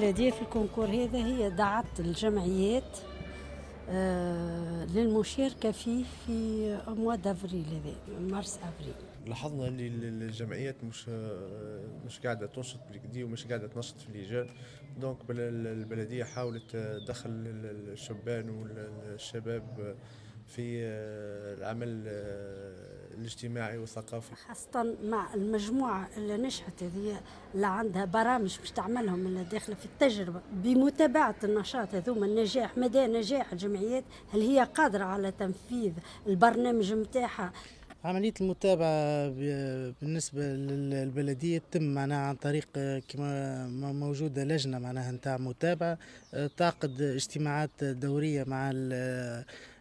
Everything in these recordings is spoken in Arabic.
البلدية في الكونكور هذا هي دعت الجمعيات للمشاركة فيه في مواد أفريل، هذا مارس أفريل. لاحظنا اللي الجمعيات مش قاعده تنشط بالكدي ومش قاعده تنشط في اللجان. دونك البلديه حاولت تدخل الشبان والشباب في العمل الاجتماعي والثقافي، خاصة مع المجموعة اللي نشأت هذه، اللي عندها برامج باش تعملهم، اللي داخلة في التجربة بمتابعة النشاط هذوما، النجاح مدى نجاح الجمعيات، هل هي قادرة على تنفيذ البرنامج متاعها. عملية المتابعة بالنسبة للبلدية تتم معناها عن طريق كما موجودة لجنة معناها نتاع متابعة تعقد اجتماعات دورية مع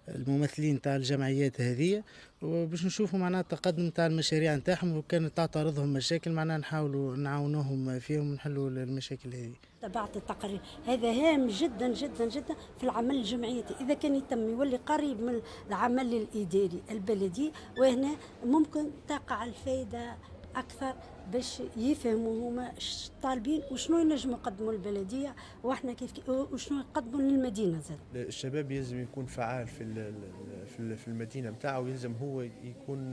الممثلين تاع الجمعيات هذه، وباش نشوفوا معناها التقدم تاع المشاريع نتاعهم، وكانت تعترضهم مشاكل معناها نحاولوا نعاونوهم فيهم ونحلوا المشاكل هذه. تبعت التقرير هذا هام جدا جدا جدا في العمل الجمعياتي، اذا كان يتم يولي قريب من العمل الاداري البلدي، وهنا ممكن تقع الفائده اكثر باش يفهموا هما اش طالبين وشنو ينجموا يقدموا للبلديه، واحنا كيف وشنو يقدموا للمدينه زاد. الشباب يلزم يكون فعال في المدينه نتاعو، يلزم هو يكون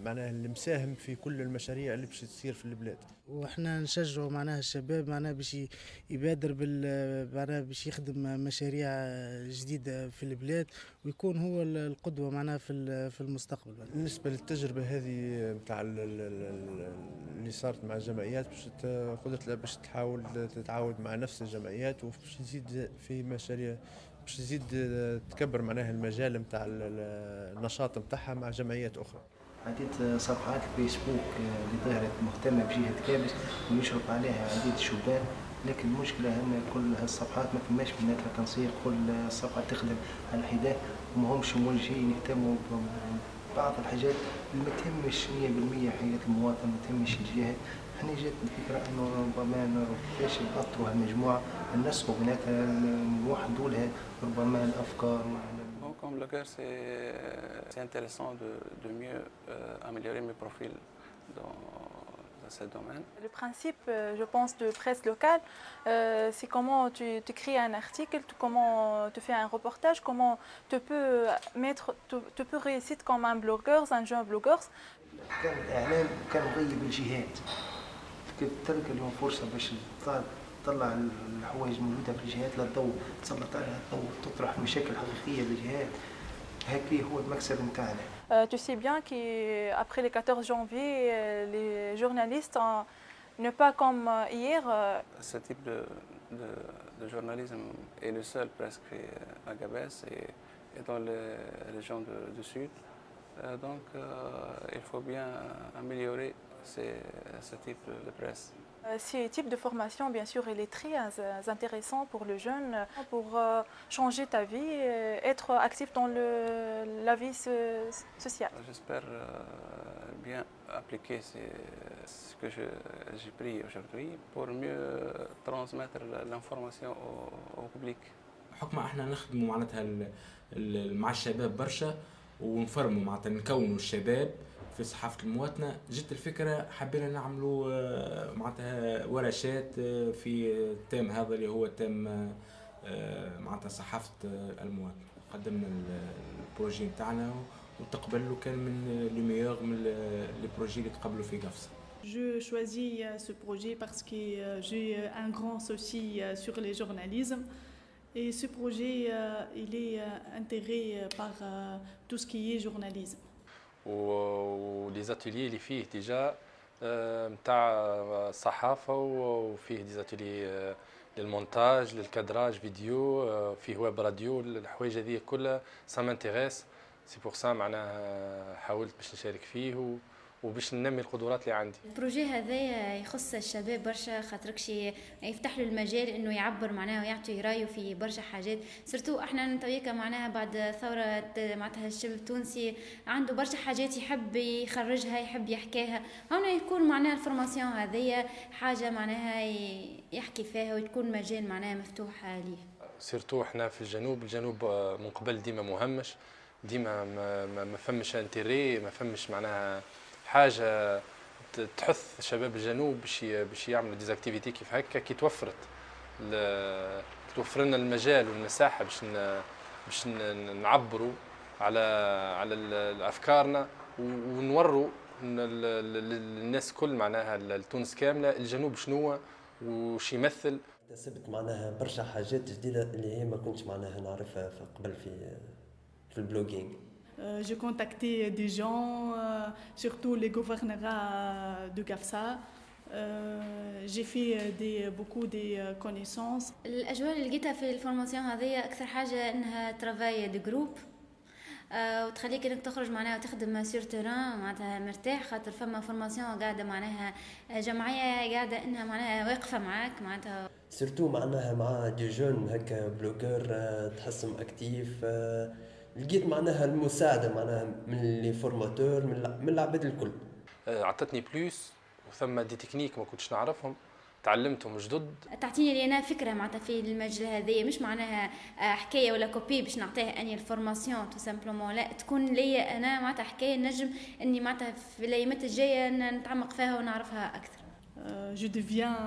معناها اللي مساهم في كل المشاريع اللي باش تصير في البلاد. واحنا نشجعوا معناها الشباب معناها باش يبادر معناها باش يخدم مشاريع جديدة في البلاد، ويكون هو القدوة معناها في المستقبل. بالنسبة للتجربة هذه متاع اللي صارت مع الجمعيات، باش قدرت باش تحاول تتعاود مع نفس الجمعيات، وباش تزيد في مشاريع، باش تزيد تكبر معناها المجال متاع النشاط متاعها مع جمعيات أخرى. عديد صفحات الفيسبوك اللي ظهرت مهتمة بجهة كابس ويشرف عليها عديد الشبان، لكن المشكلة أن كل هالصفحات ما فماش بيناتها تنسيق، كل صفحة تخدم على حدة ومهمش موجهين يهتموا ببعض الحاجات اللي ما تهمش 100% حياة المواطن، ما تهمش الجهة. احنا جات الفكرة أنه ربما كيفاش نأطروا هالمجموعة ننسقوا بيناتها، نوحدوا لها ربما الأفكار. Comme le cœur, c'est intéressant de mieux améliorer mes profils dans ce domaine. Le principe, je pense, de presse locale, c'est comment tu crées un article, comment tu fais un reportage, comment tu peux réussir comme un blogueur, un jeune blogueur. كان الإعلام كان مغيب الجهات، تلك اليوم فرصة باش تطلع الحوايج الموجودة في الجهات للضوء، تسلط عليها الضوء، تطرح مشاكل حقيقية للجهات، هكي هو المكسب نتاعنا. Tu sais bien qu'après le 14 janvier, les journalistes, ne pas comme hier. Ce type de journalisme est le seul presque à Gabès et dans les régions du Sud. Donc il faut bien améliorer ce type de presse. Ce type de formation, bien sûr, il est très intéressant pour le jeune, pour changer ta vie, être actif dans la vie sociale. J'espère bien appliquer ce que j'ai pris aujourd'hui pour mieux transmettre l'information au public. بحكم احنا نخدموا معناتها مع الشباب برشا ونفرموا معناتها نكونوا الشباب في صحافة المواطنة، جت الفكرة حبينا نعملوا معناتها ورشات في التام هذا اللي هو تام معناتها صحافة المواطنة. قدمنا البروجي نتاعنا وتقبلوا كان من لي ميور من لي بروجي اللي تقبلوا في قفصة. Je choisis ce projet parce que j'ai un grand souci sur le journalisme. Et ce projet, il est intégré par tout ce qui est journalisme. ولي زاتولي اللي فيه ديجا نتاع صحافه، وفيه دي زاتولي للمونتاج، للكادراج فيديو، فيه ويب راديو، الحوايج هذه كلها سا مانتيريس. سي بور سا معناها حاولت باش نشارك فيه وباش ننمي القدرات اللي عندي. البروجي هذا يخص الشباب برشا، خاطركش يفتح له المجال انه يعبر معناها ويعطي رايه في برشا حاجات، سورتو احنا نتويكا معناها بعد ثوره معناتها الشباب التونسي عنده برشا حاجات يحب يخرجها، يحب يحكيها، هنا يكون معناها الفورماسيون هذه حاجه معناها يحكي فيها وتكون مجال معناها مفتوح ليه. سورتو احنا في الجنوب من قبل ديما مهمش، ديما ما فمش انتيري، ما فمش معناها حاجه تحث شباب الجنوب باش يعملوا ديزاكتيفيتي كيف هكا كي توفر لنا المجال والمساحه باش نعبروا على افكارنا ونوروا الناس كل معناها التونس كامله الجنوب شنو وش يمثل. اكتسبت معناها برشا حاجات جديده اللي هي ما كنتش معناها نعرفها قبل في البلوجينج. J'ai contacté des gens, surtout les gouverneurs de Gafsa. J'ai fait beaucoup de connaissances. الأجواء اللي لقيتها في الفورماسيون هذه أكثر حاجة إنها ترافاي دي جروب وتخليك إنك تخرج معناها وتخدم سير تيران معناتها مرتاح خاطر فما فورماسيون قاعدة معناها جمعية قاعدة إنها معناها واقفة معاك معناتها. سيرتو معناها مع دي جون هكا بلوجر تحسم أكتيف. لقيت معناها المساعدة معناها من لي فورماتور من العباد الكل. عطتني بلوس وثم دي تكنيك ما كنتش نعرفهم تعلمتهم جدد. تعطيني لي انا فكره معناتها في المجال هذايا مش معناها حكايه ولا كوبي باش نعطيها اني الفورماسيون تو سامبلومون لا تكون لي انا معناتها حكايه نجم اني معناتها في الايامات الجايه نتعمق فيها ونعرفها اكثر. Je deviens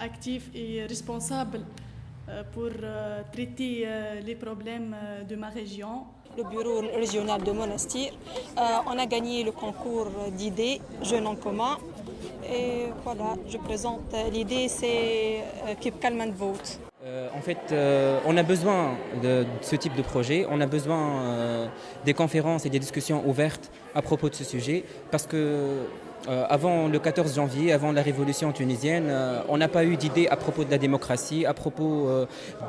actif et responsable pour traiter les problèmes de ma région. Le bureau régional de Monastir, on a gagné le concours d'idées Jeunes en commun. Et voilà, je présente l'idée, c'est Keep Calm and Vote. En fait, on a besoin de ce type de projet, on a besoin des conférences et des discussions ouvertes à propos de ce sujet, parce que avant le 14 janvier, avant la révolution tunisienne, on n'a pas eu d'idée à propos de la démocratie, à propos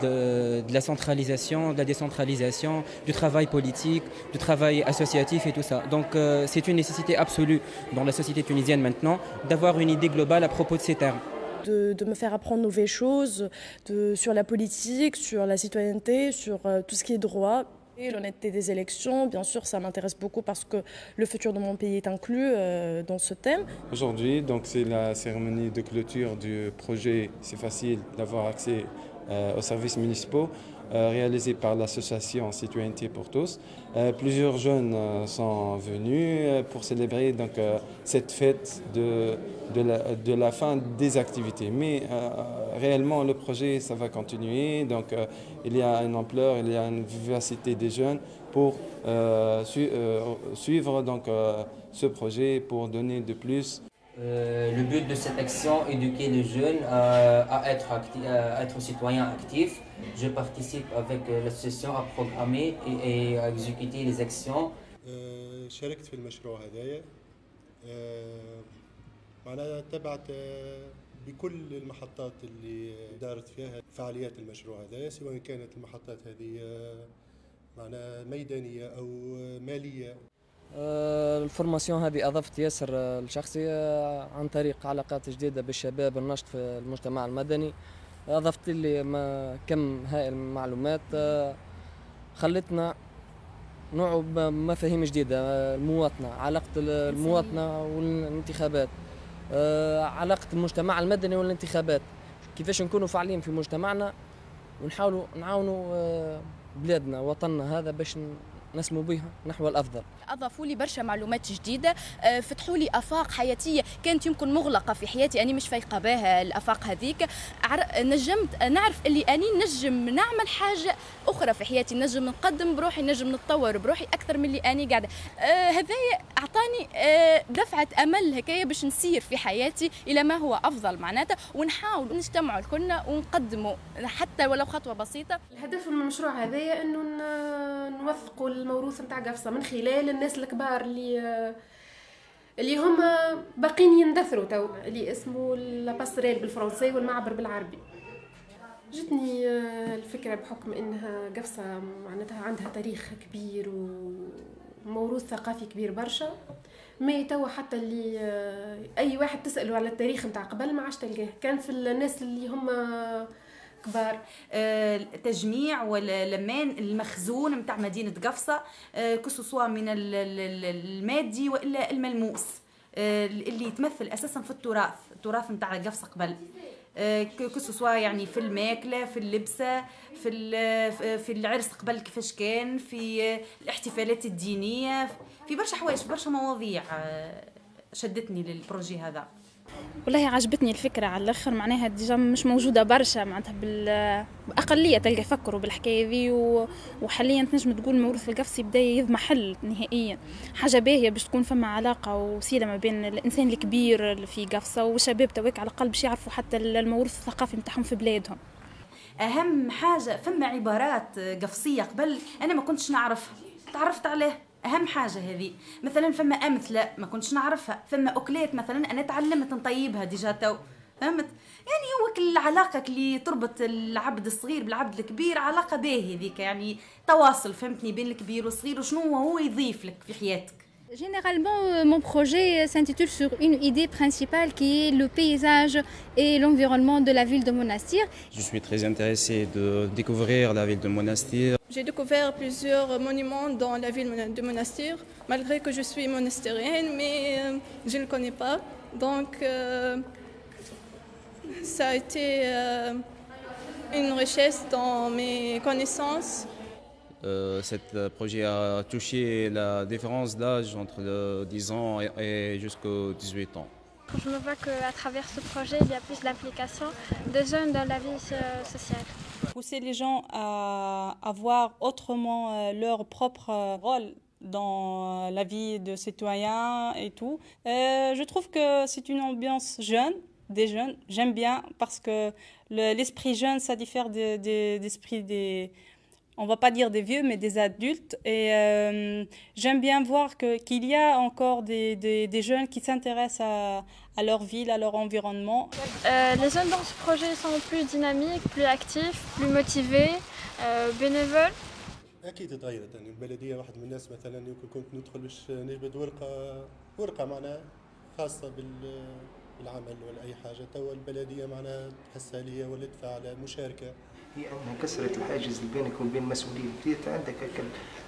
de la centralisation, de la décentralisation, du travail politique, du travail associatif et tout ça. Donc c'est une nécessité absolue dans la société tunisienne maintenant d'avoir une idée globale à propos de ces termes. De me faire apprendre de nouvelles choses sur la politique, sur la citoyenneté, sur tout ce qui est droit. Et l'honnêteté des élections, bien sûr, ça m'intéresse beaucoup parce que le futur de mon pays est inclus dans ce thème. Aujourd'hui, donc c'est la cérémonie de clôture du projet C'est facile d'avoir accès aux services municipaux réalisé par l'association Citoyenneté pour tous. Plusieurs jeunes sont venus pour célébrer donc cette fête de la fin des activités. Mais réellement, le projet, ça va continuer. Donc, il y a une ampleur, il y a une vivacité des jeunes pour suivre donc, ce projet, pour donner de plus. Le but de cette action, éduquer les jeunes à être citoyens actifs. Je participe avec l'association à programmer et à exécuter les actions. شاركت في المشروع هذايا معناها تبعت بكل المحطات اللي دارت فيها فعاليات المشروع هذايا سواء كانت المحطات هذه معناها ميدانية أو مالية. الفورماسيون هذه أضفت ياسر لشخصي عن طريق علاقات جديدة بالشباب النشط في المجتمع المدني. أضفت لي كم هائل من المعلومات خلتنا نوع مفاهيم جديدة. المواطنة، علاقة المواطنة والانتخابات، علاقة المجتمع المدني والانتخابات، كيفاش نكونوا فاعلين في مجتمعنا ونحاولوا نعاونوا بلادنا وطننا هذا باش نسمو بها نحو الأفضل. أضافوا لي برشا معلومات جديدة، فتحوا لي آفاق حياتية كانت يمكن مغلقة في حياتي، أني مش فايقة بها الآفاق هذيك. نجمت نعرف اللي أني نجم نعمل حاجة أخرى في حياتي، نجم نقدم بروحي، نجم نتطور بروحي أكثر من اللي أني قاعدة. هذا أعطاني دفعة أمل هكايا باش نسير في حياتي إلى ما هو أفضل معناتها، ونحاول نجتمعوا كلنا ونقدموا حتى ولو خطوة بسيطة. الهدف من المشروع هذايا أنه نوثقوا الموروث نتاع قفصة من خلال الناس الكبار اللي هم باقين يندثروا تو، اللي اسمه لاباسريل بالفرنسي والمعبر بالعربي. جتني الفكرة بحكم انها قفصة معناتها عندها تاريخ كبير وموروث ثقافي كبير برشا، ما توا حتى اللي اي واحد تسأله على التاريخ نتاع قبل ما عادش تلقاه، كان في الناس اللي هم كبار. تجميع واللمان المخزون متاع مدينة قفصة كسوسوا من المادي وإلا الملموس اللي يتمثل أساسا في التراث متاع قفصة قبل، كسوسوا يعني في الماكلة، في اللبسة، في العرس قبل كيفاش كان، في الاحتفالات الدينية، في برشا حوايج، في برشا مواضيع شدتني للبروجي هذا؟ والله عجبتني الفكرة على الآخر، معناها ديجا مش موجودة برشا، معناتها بأقلية تلقى يفكروا بالحكاية ذي، وحاليا تنجم تقول الموروث القفصي بدأ يضمحل نهائيا. حاجة باهية باش تكون فما علاقة وسيلة ما بين الإنسان الكبير اللي في قفصة والشباب تويك على الأقل باش يعرفوا حتى الموروث الثقافي متاعهم في بلادهم. أهم حاجة فما عبارات قفصية قبل أنا ما كنتش نعرفها، تعرفت عليه. أهم حاجة هذه مثلا فما أمثلة ما كنتش نعرفها، فما أكلات مثلا أنا تعلمت نطيبها ديجا تو، فهمت؟ يعني هو كل العلاقة اللي تربط العبد الصغير بالعبد الكبير علاقة باهية ذيك، يعني تواصل فهمتني بين الكبير والصغير وشنو هو يضيف لك في حياتك. Généralement, mon projet s'intitule sur une idée principale qui est le paysage et l'environnement de la ville de Monastir. Je suis très intéressé de découvrir la ville de Monastir. J'ai découvert plusieurs monuments dans la ville de Monastir, malgré que je suis monastérienne, mais je ne le connais pas. Donc, ça a été une richesse dans mes connaissances. Cet projet a touché la différence d'âge entre 10 ans et jusqu'aux 18 ans. Je me vois qu'à travers ce projet, il y a plus d'implication des jeunes dans la vie sociale. Pousser les gens à voir autrement leur propre rôle dans la vie de citoyens et tout. Je trouve que c'est une ambiance jeune, des jeunes. J'aime bien parce que l'esprit jeune, ça diffère d'esprit des... On va pas dire des vieux, mais des adultes. Et j'aime bien voir qu'il y a encore des jeunes qui s'intéressent à leur ville, à leur environnement. Les jeunes dans ce projet sont plus dynamiques, plus actifs, plus motivés, bénévoles. اكيد تغيرت. يعني البلديه واحد من الناس مثلا يمكن كنت ندخل باش نجبد ورقه معناها خاصه بالعمل ولا اي حاجه، توا البلديه معناها تحسها ليا ولا تدفع على مشاركه. هي أنها كسرت الحاجز اللي بينك وبين المسؤولين، بديت عندك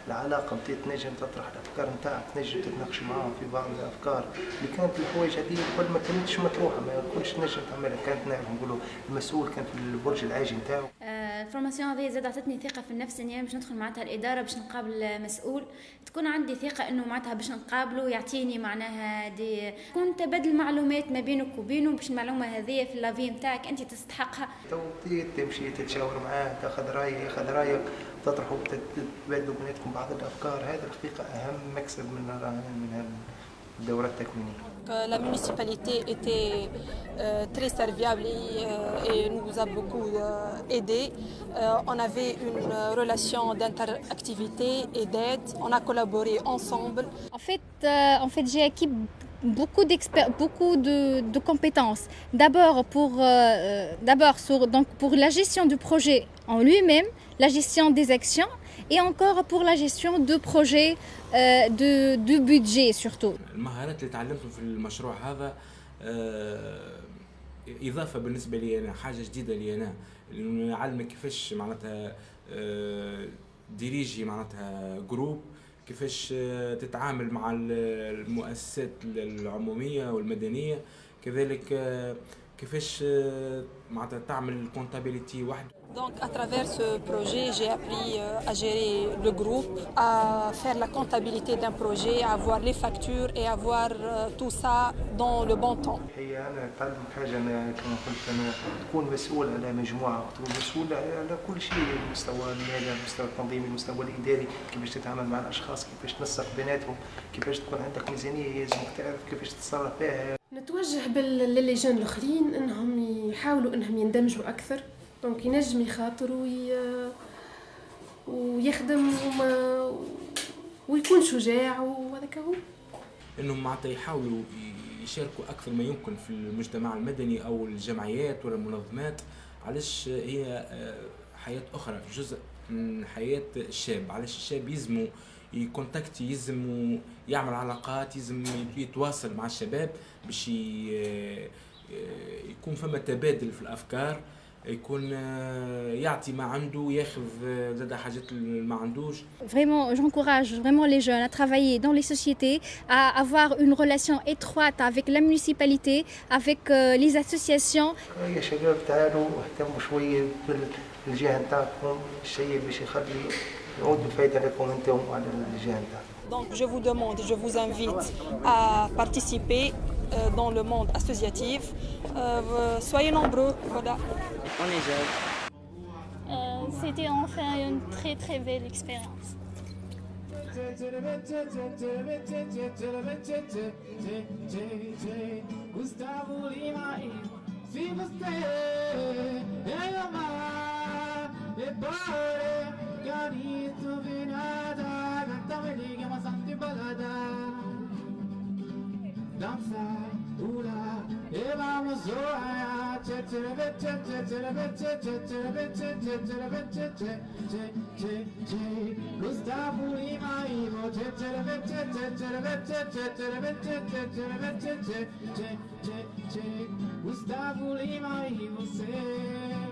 العلاقة، بديت تنجم تطرح الأفكار نتاعك، تنجم تتناقش معاهم في بعض الأفكار اللي كانت الحوايج هذه قبل ما كانتش مطروحة، ما كنتش تنجم تعملها، كانت نعرف نقولوا المسؤول كان في البرج العاجي نتاعو. الفورماسيون هذه زاد عطتني ثقة في النفس إني باش ندخل معناتها الإدارة باش نقابل مسؤول، تكون عندي ثقة إنه معناتها باش نقابله يعطيني معناها تكون تبادل معلومات ما بينك وبينه باش المعلومة هذه في اللافي نتاعك أنت تستحقها. بديت تمشي تتشاور معاه، تاخذ رايه ياخذ رايك، تطرحوا تتبادلوا بيناتكم بعض الافكار، هذا الحقيقه اهم مكسب من الدوره التكوينيه. La municipalité était très serviable et nous a beaucoup aidé. On avait une relation d'interactivité et d'aide. On a collaboré ensemble. En fait, j'ai acquis beaucoup de compétences. D'abord pour la gestion du projet en lui-même, la gestion des actions et encore pour la gestion de projets de budget surtout. المهارات اللي تعلمتهم في المشروع هذا إضافة بالنسبة لي أنا، حاجة جديدة لي أنا، إنه نعلمك كيفاش معناتها ديريجي معناتها جروب، كيفاش تتعامل مع المؤسسات العمومية والمدنية، كذلك كيفاش معناتها تعمل comptabilité واحد. Donc à travers ce projet, j'ai appris à gérer le groupe, à faire la comptabilité d'un projet, à avoir les factures et avoir tout ça dans le bon temps. هي أنا تعلمت حاجة، أنا كما قلت أنا تكون مسؤول على مجموعة، تكون مسؤول على كل شيء، المستوى المالي، المستوى التنظيمي، المستوى الإداري، كيفاش تتعامل مع الأشخاص، كيفاش تنسق بيناتهم، كيفاش تكون عندك ميزانية لازمك تعرف كيفاش تتصرف فيها. نتوجه للي جان الآخرين إنهم يحاولوا إنهم يندمجوا أكثر، دونك ينجم يخاطر ويخدم ويكون شجاع، وهذاك هو. إنهم معناتها يحاولوا يشاركوا أكثر ما يمكن في المجتمع المدني أو الجمعيات ولا المنظمات، علاش هي حياة أخرى، جزء من حياة الشاب، علاش الشاب يلزموا يكونتاكتي، يلزم يعمل علاقات، يلزم يتواصل مع الشباب باش يكون فما تبادل في الأفكار، يكون يعطي ما عنده، ياخذ زاد حاجات ما عندوش. Vraiment, j'encourage vraiment les jeunes à travailler dans les sociétés, à avoir une relation étroite avec la municipalité, avec les associations. يا شباب تعالوا اهتموا شوية بالجهة نتاعكم، الشيء باش يخلي يعود بفايدة لكم انتم وعلى الجهة نتاعكم. Donc je vous demande, je vous invite à participer dans le monde associatif. Soyez nombreux, voilà. On est jeunes. C'était enfin une très très belle expérience. Gustavo Lima e você.